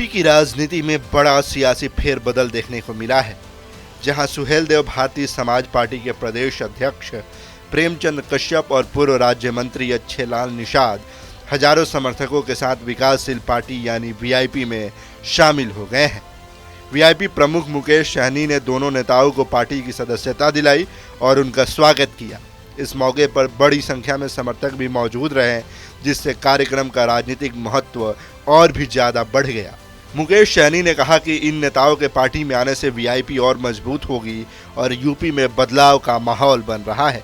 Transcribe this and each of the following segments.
UP की राजनीति में बड़ा सियासी फेरबदल देखने को मिला है, जहां सुहेलदेव भारतीय समाज पार्टी के प्रदेश अध्यक्ष प्रेमचंद कश्यप और पूर्व राज्य मंत्री अच्छेलाल निषाद हजारों समर्थकों के साथ विकासशील पार्टी यानी वीआईपी में शामिल हो गए हैं। वीआईपी प्रमुख मुकेश सहनी ने दोनों नेताओं को पार्टी की सदस्यता दिलाई और उनका स्वागत किया। इस मौके पर बड़ी संख्या में समर्थक भी मौजूद रहे, जिससे कार्यक्रम का राजनीतिक महत्व और भी ज्यादा बढ़ गया। मुकेश सहनी ने कहा कि इन नेताओं के पार्टी में आने से वीआईपी और मजबूत होगी और यूपी में बदलाव का माहौल बन रहा है।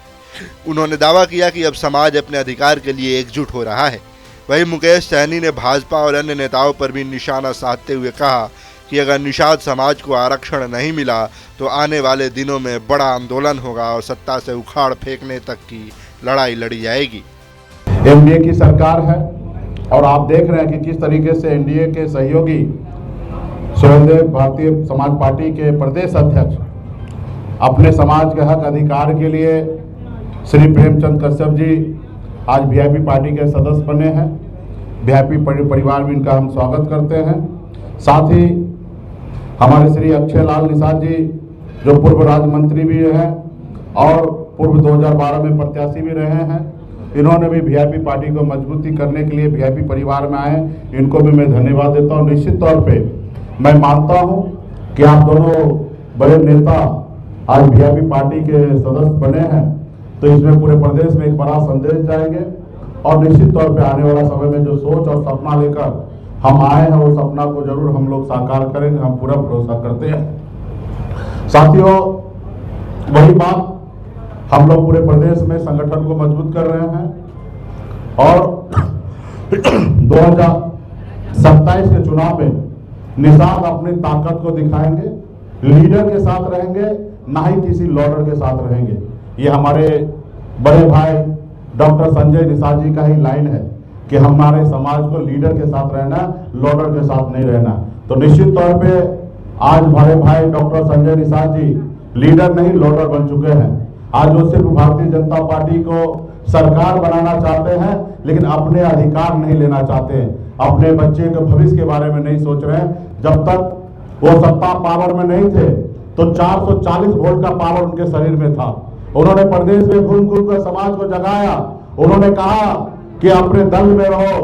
उन्होंने दावा किया कि अब समाज अपने अधिकार के लिए एकजुट हो रहा है। वहीं मुकेश सहनी ने भाजपा और अन्य नेताओं पर भी निशाना साधते हुए कहा कि अगर निषाद समाज को आरक्षण नहीं मिला तो आने वाले दिनों में बड़ा आंदोलन होगा और सत्ता से उखाड़ फेंकने तक की लड़ाई लड़ी जाएगी। एनडीए की सरकार है और आप देख रहे हैं कि किस तरीके से एनडीए के सहयोगी सुहेलदेव भारतीय समाज पार्टी के प्रदेश अध्यक्ष अपने समाज के हक अधिकार के लिए श्री प्रेमचंद कश्यप जी आज वीआईपी पार्टी के सदस्य बने हैं। वीआईपी परिवार में इनका हम स्वागत करते हैं। साथ ही हमारे श्री अच्छेलाल निषाद जी जो पूर्व राज्य मंत्री भी हैं और पूर्व 2012 में प्रत्याशी भी रहे हैं, इन्होंने भी वीआईपी पार्टी को मजबूती करने के लिए वीआईपी परिवार में आए। इनको भी मैं धन्यवाद देता हूं। निश्चित तौर पे मैं मानता हूं कि आप दोनों बड़े नेता आज वीआईपी पार्टी के सदस्य बने हैं, तो इसमें पूरे प्रदेश में एक बड़ा संदेश जाएंगे और निश्चित तौर पे आने वाला समय में जो सोच और सपना लेकर हम आए हैं उस सपना को जरूर हम लोग साकार करेंगे। हम पूरा भरोसा करते हैं। साथियों, वही बात हम लोग पूरे प्रदेश में संगठन को मजबूत कर रहे हैं और 2027 के चुनाव में निषाद अपनी ताकत को दिखाएंगे, लीडर के साथ रहेंगे, ना ही किसी लॉर्डर के साथ रहेंगे। ये हमारे बड़े भाई डॉक्टर संजय निषाद जी का ही लाइन है कि हमारे समाज को लीडर के साथ रहना, लॉर्डर के साथ नहीं रहना। तो निश्चित तौर पे आज हमारे भाई डॉक्टर संजय निषाद जी लीडर नहीं लॉर्डर बन चुके हैं। आज वो सिर्फ भारतीय जनता पार्टी को सरकार बनाना चाहते हैं, लेकिन अपने अधिकार नहीं लेना चाहते हैं, अपने बच्चे के भविष्य के बारे में नहीं सोच रहे हैं। जब तक वो सत्ता पावर में नहीं थे तो 440 वोल्ट का पावर उनके शरीर में था। उन्होंने प्रदेश में घूम घूम कर समाज को जगाया। उन्होंने कहा कि अपने दल में रहो,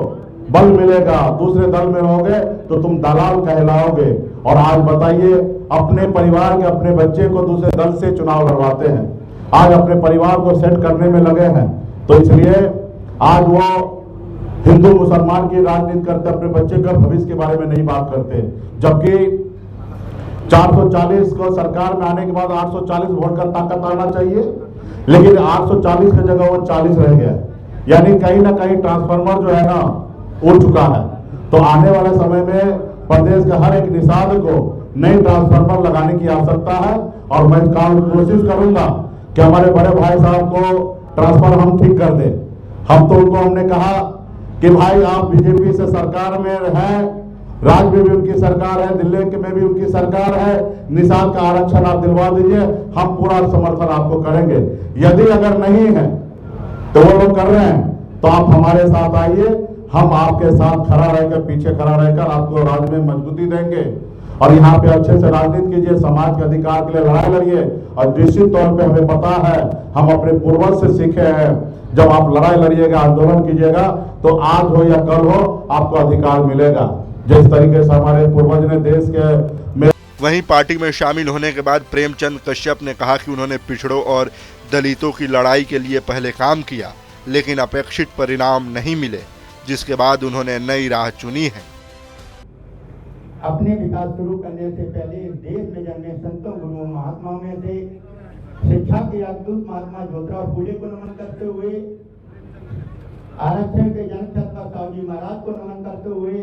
बल मिलेगा, दूसरे दल में रहोगे तो तुम दलाल कहलाओगे। और आज बताइए, अपने परिवार के अपने बच्चे को दूसरे दल से चुनाव लड़वाते हैं, आज अपने परिवार को सेट करने में लगे हैं। तो इसलिए आज वो हिंदू मुसलमान की राजनीति करते, अपने बच्चे के भविष्य के बारे में नहीं बात करते। जबकि 440 को सरकार में आने के बाद 840 वोट का ताकत आना चाहिए, लेकिन 840 की जगह वो 40 रह गया। यानी कहीं ना कहीं ट्रांसफार्मर जो है ना उड़ चुका है। तो आने वाले समय में प्रदेश के हर एक निषाद को नई ट्रांसफार्मर लगाने की आवश्यकता है और मैं कोशिश करूंगा कि हमारे बड़े भाई साहब को ट्रांसफर हम ठीक कर दें। हम तो उनको हमने कहा कि भाई आप बीजेपी से सरकार में हैं, राज्य में भी उनकी सरकार है, दिल्ली में भी उनकी सरकार है, निषाद का आरक्षण आप दिलवा दीजिए, हम पूरा समर्थन आपको करेंगे। यदि अगर नहीं है तो वो लोग कर रहे हैं तो आप हमारे साथ आइए, हम आपके साथ खड़ा रहकर, पीछे खड़ा रहकर आपको राज्य में मजबूती देंगे और यहाँ पे अच्छे से राजनीति कीजिए, समाज के अधिकार के लिए लड़ाई लड़िए। और निश्चित तौर पे हमें पता है, हम अपने पूर्वज से सीखे हैं, जब आप लड़ाई लड़िएगा, आंदोलन कीजिएगा तो आज हो या कल हो आपको अधिकार मिलेगा, जिस तरीके से हमारे पूर्वज ने देश के में। वहीं पार्टी में शामिल होने के बाद प्रेमचंद कश्यप ने कहा कि उन्होंने पिछड़ों और दलितों की लड़ाई के लिए पहले काम किया, लेकिन अपेक्षित परिणाम नहीं मिले, जिसके बाद उन्होंने नई राह चुनी है। अपने विकास शुरू करने से पहले इस देश में जन्मे संतों, गुरुओं, महात्माओं में से शिक्षा के अद्भुत महात्मा ज्योतिराव फूले को नमन करते हुए, आरक्षण के जनक साहू जी महाराज को नमन करते हुए,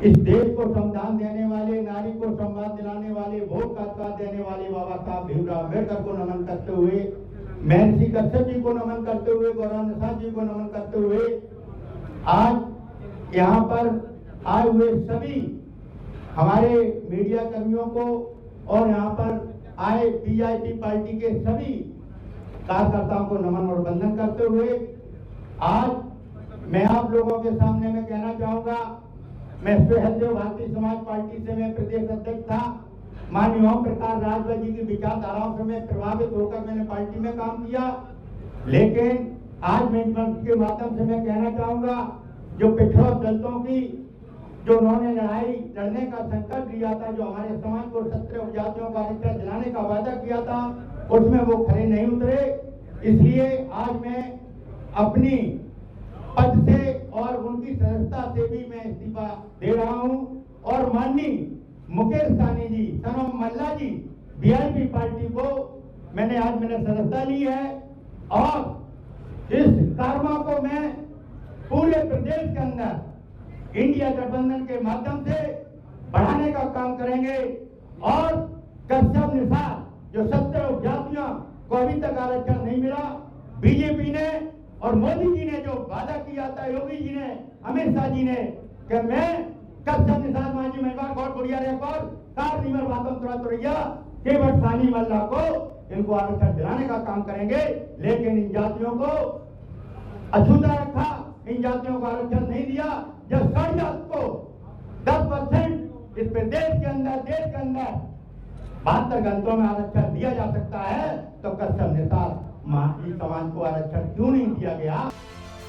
इस देश को संविधान देने वाले, नारी को सम्मान दिलाने वाले, भोग का अधिकार देने वाले बाबा साहब भीमराव अम्बेडकर को नमन करते हुए, महर्षि कश्यप जी को नमन करते हुए, गौरव निषाद जी को नमन करते हुए, आज यहाँ पर आए हुए सभी हमारे मीडिया कर्मियों को और यहाँ पर आए वीआईपी पार्टी के सभी कार्यकर्ताओं को नमन और वंदन करते हुए आज मैं आप लोगों के सामने में कहना चाहूंगा मैं सुहेलदेव भारतीय समाज पार्टी से मैं प्रदेश अध्यक्ष था। माननीय ओम प्रकाश राजभर जी की विचारधाराओं से मैं प्रभावित होकर मैंने पार्टी में काम किया। लेकिन आज मैं मंच के माध्यम से मैं कहना चाहूंगा, जो पिछड़ों दलितों की जो उन्होंने लड़ाई लड़ने का संकल्प लिया था, जो हमारे समाज को 17 उपजातियों का आरक्षण दिलाने का वादा किया था, उसमें वो खरे नहीं उतरे। इसलिए आज मैं अपनी पद से और उनकी सदस्यता से भी मैं इस्तीफा दे रहा हूं और माननीय मुकेश सहनी जी, सनम मल्ला जी, वीआईपी पार्टी को मैंने सदस्यता ली है और इस कारवा को मैं पूरे प्रदेश के अंदर इंडिया गठबंधन के माध्यम से बढ़ाने का काम करेंगे और कश्यप निषाद जो 17 उपजातियों को अभी तक आरक्षण नहीं मिला, बीजेपी ने और मोदी जी ने जो वादा किया था, योगी जी ने, अमित शाह जी ने, कि मैं कश्यप निषाद मांझी महिमा गौड़ बुढ़िया रेकॉर्ड कार निमर बातम तुरैया केवल सानी मल्ला को इनको आरक्षण दिलाने का काम करेंगे। लेकिन इन जातियों को अछूता रखा, इन जातियों को आरक्षण नहीं दिया। जब जात को 10% इस प्रदेश के अंदर 72 घंटों में आरक्षण दिया जा सकता है, तो कश्यप निषाद मांझी समाज को आरक्षण क्यों नहीं दिया गया?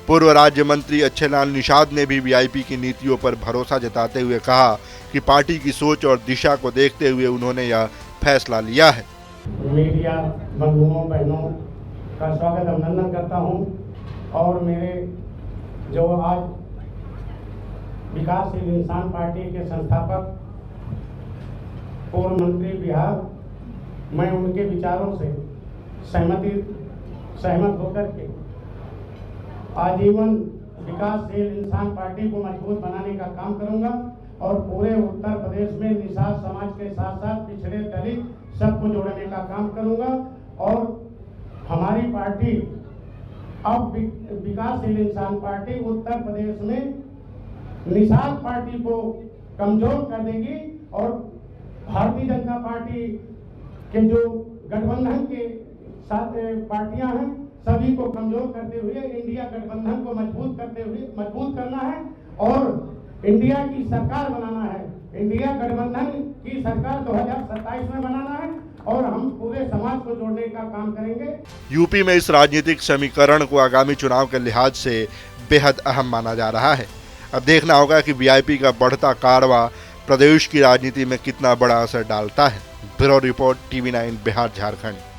पूर्व राज्य मंत्री अच्छेलाल निषाद ने भी वीआईपी की नीतियों पर भरोसा जताते हुए कहा कि पार्टी की सोच और दिशा को देखते हुए उन्होंने यह फैसला लिया है। मीडिया बंधुओं बहनों का स्वागत अभिनंदन करता हूं और मेरे जो आज विकासशील इंसान पार्टी के संस्थापक पूर्व मंत्री बिहार, मैं उनके विचारों से सहमत होकर के आजीवन विकासशील इंसान पार्टी को मजबूत बनाने का काम करूंगा और पूरे उत्तर प्रदेश में निषाद समाज के साथ साथ पिछड़े दलित सबको जोड़ने का काम करूंगा और हमारी पार्टी अब विकासशील इंसान पार्टी उत्तर प्रदेश में निषाद पार्टी को कमजोर कर देगी और भारतीय जनता पार्टी के जो गठबंधन के साथ पार्टियां हैं सभी को कमजोर करते हुए इंडिया गठबंधन को मजबूत करना है और इंडिया की सरकार बनाना है। इंडिया गठबंधन की सरकार 2027 में बनाना है और हम पूरे समाज को जोड़ने का काम करेंगे। यूपी में इस राजनीतिक समीकरण को आगामी चुनाव के लिहाज से बेहद अहम माना जा रहा है। अब देखना होगा कि वीआईपी का बढ़ता कारवा प्रदेश की राजनीति में कितना बड़ा असर डालता है। Bureau report, TV9 Bihar Jharkhand.